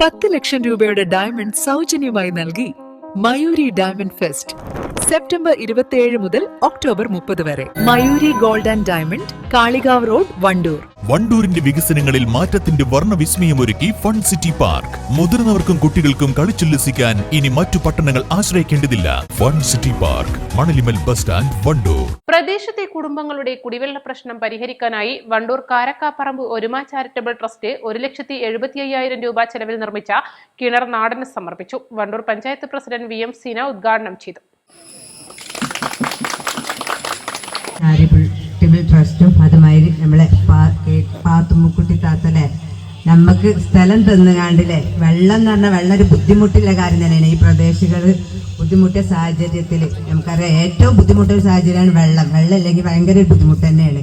10 ലക്ഷം രൂപയുടെ ഡയമണ്ട് സൗജന്യമായി നൽകി മയൂരി ഡയമണ്ട് ഫെസ്റ്റ് സെപ്റ്റംബർ 27 മുതൽ ഒക്ടോബർ 30 വരെ. Mayuri gold and diamond, Kalikavu road, Vandoor. വണ്ടൂരിന്റെ വികസനങ്ങളിൽ മാറ്റത്തിന്റെ വർണ്ണവിസ്മയമൊരുക്കി ഫൺ സിറ്റി പാർക്ക്. മുതിർന്നവർക്കും കുട്ടികൾക്കും കളിച്ചുല്ലസിക്കാൻ ഇനി മറ്റു പട്ടണങ്ങൾ ആശ്രയിക്കേണ്ടതില്ല. Fun city park, Manalimal bus stand, Vandoor. പ്രദേശത്തെ കുടുംബങ്ങളുടെ കുടിവെള്ള പ്രശ്നം പരിഹരിക്കാനായി വണ്ടൂർ കാരക്കാപ്പറമ്പ് ഒരുമ ചാരിറ്റബിൾ ട്രസ്റ്റ് 1,75,000 രൂപ ചെലവിൽ നിർമ്മിച്ച കിണർ നാടിന് സമർപ്പിച്ചു. വണ്ടൂർ പഞ്ചായത്ത് പ്രസിഡന്റ് VM സീന ഉദ്ഘാടനം ചെയ്തു. ചാരിറ്റബിൾ ട്രസ്റ്റും അതുമാതിരി നമ്മളെ പാത്തുമുക്കുട്ടി താത്തലെ നമുക്ക് സ്ഥലം തന്നുകാണ്ടില്ലേ, വെള്ളം എന്ന് പറഞ്ഞാൽ വെള്ളം ഒരു ബുദ്ധിമുട്ടുള്ള കാര്യം തന്നെയാണ്. ഈ പ്രദേശങ്ങൾ ബുദ്ധിമുട്ടിയ സാഹചര്യത്തിൽ നമുക്കറിയാം, ഏറ്റവും ബുദ്ധിമുട്ടിയ സാഹചര്യമാണ് വെള്ളം. വെള്ളം ഇല്ലെങ്കിൽ ഭയങ്കര ബുദ്ധിമുട്ട് തന്നെയാണ്.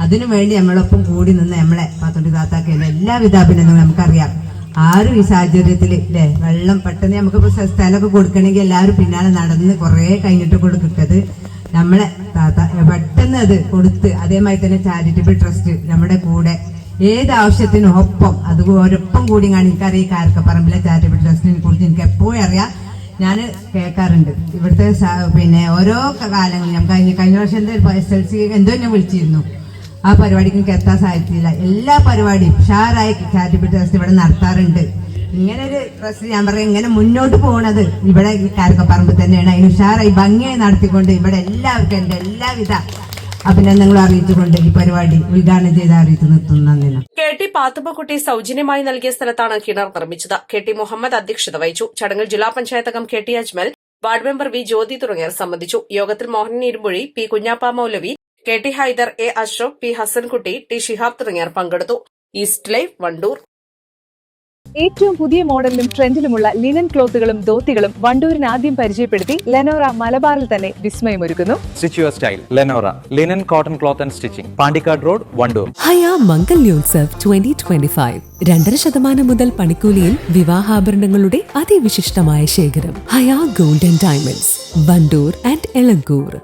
അതിനു വേണ്ടി നമ്മളൊപ്പം കൂടി നിന്ന് നമ്മളെ പാത്തുമുട്ടി താത്താക്ക് എല്ലാവിധ അഭിനന്ദനവും. നമുക്കറിയാം ആരും ഈ സാഹചര്യത്തിൽ അല്ലേ വെള്ളം പെട്ടെന്ന് നമുക്കിപ്പോൾ സ്ഥലമൊക്കെ കൊടുക്കണമെങ്കിൽ എല്ലാവരും പിന്നാലെ നടന്ന് കുറേ കഴിഞ്ഞിട്ട് കൊടുക്കുന്നത്. നമ്മളെ താത്ത പെട്ടെന്ന് അത് കൊടുത്ത്, അതേമാതിരി തന്നെ ചാരിറ്റബിൾ ട്രസ്റ്റ് നമ്മുടെ കൂടെ ഏത് ആവശ്യത്തിനും ഒപ്പം അത് ഒരൊപ്പം കൂടി എനിക്കറിയാം. ഈ കാരക്കപ്പറമ്പിലെ ചാരിറ്റബിൾ ട്രസ്റ്റിനെ കുറിച്ച് എനിക്ക് എപ്പോഴും അറിയാം, ഞാൻ കേൾക്കാറുണ്ട്. ഇവിടുത്തെ ഓരോ കാലങ്ങളിൽ ഞാൻ കഴിഞ്ഞ വർഷം SLC എന്തോ എന്നെ വിളിച്ചിരുന്നു. ആ പരിപാടിക്ക് എനിക്ക് എത്താൻ സാധിച്ചില്ല. എല്ലാ പരിപാടിയും ഉഷാറായി ചാരിറ്റബിൾ ട്രസ്റ്റ് ഇവിടെ നടത്താറുണ്ട്. ഇങ്ങനെ ഒരു ട്രസ്റ്റ് ഞാൻ പറയാം, ഇങ്ങനെ മുന്നോട്ട് പോകുന്നത് ഇവിടെ കാരക്കപ്പറമ്പ് തന്നെയാണ്. അതിന് ഉഷാറായി ഭംഗിയായി നടത്തിക്കൊണ്ട് ഇവിടെ എല്ലാവർക്കും എൻ്റെ എല്ലാവിധ അഭിനന്ദനങ്ങളും അറിയിച്ചുകൊണ്ട് ഈ പരിപാടി ഉദ്ഘാടനം ചെയ്ത് അറിയിച്ചു നിർത്തുന്നു. KT പാത്തുമ്മക്കുട്ടി സൗജന്യമായി നൽകിയ സ്ഥലത്താണ് കിണർ നിർമ്മിച്ചത്. KT മുഹമ്മദ് അധ്യക്ഷത വഹിച്ചു. ചടങ്ങിൽ ജില്ലാ പഞ്ചായത്ത് അംഗം KT Ajmal, ward member V Jyothi തുടങ്ങിയവർ സംബന്ധിച്ചു. യോഗത്തിൽ Mohan Irumbuzhi, P Kunjappa Moulavi, KT Hyder, A Ashraf, P Hasankutty, T Shihab തുടങ്ങിയവർ പങ്കെടുത്തു. East live, Wandoor. ഏറ്റവും പുതിയ മോഡലിലും ട്രെൻഡിലുമുള്ള ലിനൻ ക്ലോത്തുകളും ധോത്തികളും വണ്ടൂരിന് ആദ്യം പരിചയപ്പെടുത്തി ലെനോറ മലബാറിൽ തന്നെ വിസ്മയമൊരുക്കുന്നു. Stitch your style, Lenora, linen, cotton cloth and stitching, Pandikad Road, Vandoor. ഹയ മംഗല്യോത്സവ് 2025 2.5% മുതൽ പണിക്കൂലിയിൽ വിവാഹാഭരണങ്ങളുടെ അതിവിശിഷ്ടമായ ശേഖരം. Haya gold and diamonds, Vandoor and Elankur.